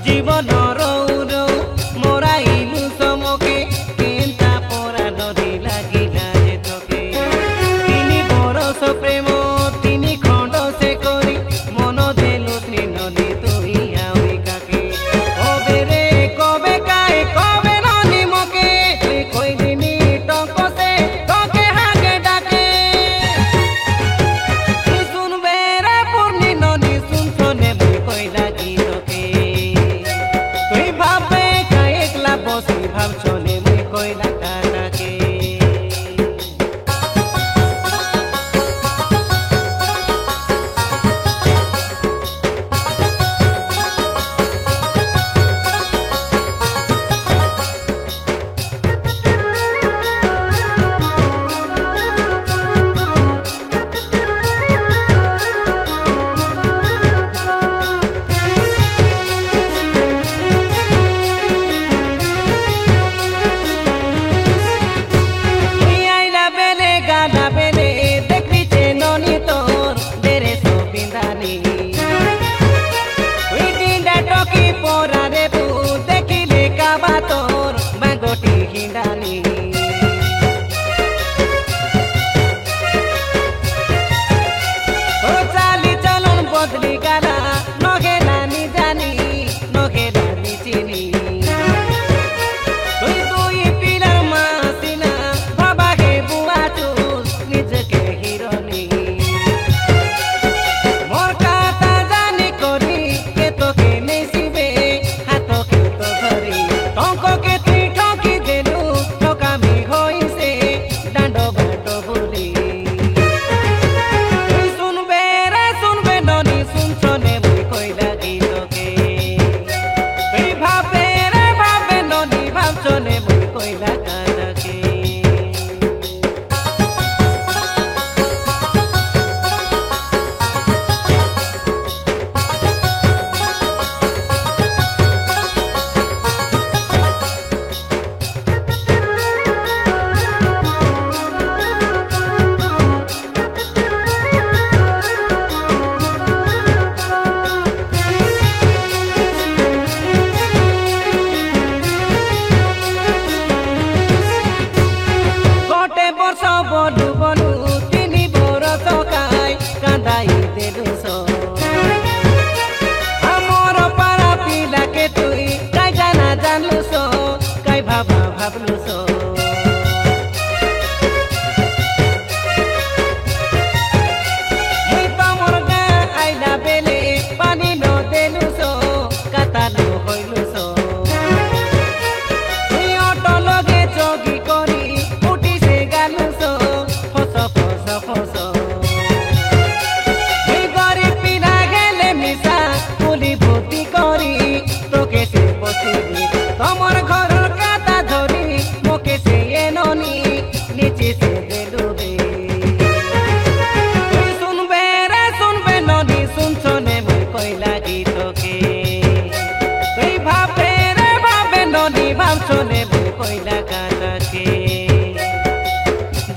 জীবন রৌ রৌ মোরাইলু সমকে Kenta পরা নদী লাগিলা যে তোকে তিনি বরষ প্রেম তিনি খণ্ড সে করি মন দেলু নদী তুই আউরি কাকে কবে রে কবে কাই কবে নদী মকে তুই কইদিনি টঙ্ক সে তোকে হাকে ডাকে তুই শুনবে রে পূর্ণি নদী শুনছ নেবে কইলা কি তোকে তুই ভাবে কাই একলা বসি ভাবছ নেবে কইলা কানাকে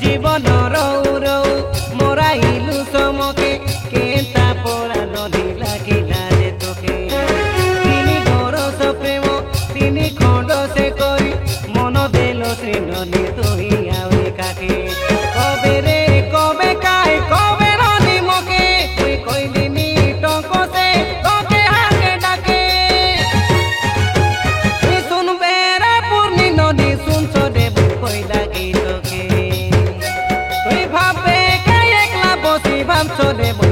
জীবন রৌ রৌ মোরাইলু সমকে কেন্তা পরা নদী লাগিলা যে তোকে তিনি বরষ প্রেম তিনি খণ্ড সে করি মন দেল শ্রী নদী তুই আউরি কাকে কবে রে কবে কাই কবে নদী মকে তুই কইদিনি টঙ্ক সে তোকে হাকে ডাকে তুই শুনবে রে পূর্ণি নদী শুনছ দেব কইলা কি তোকে ভাবছো দেব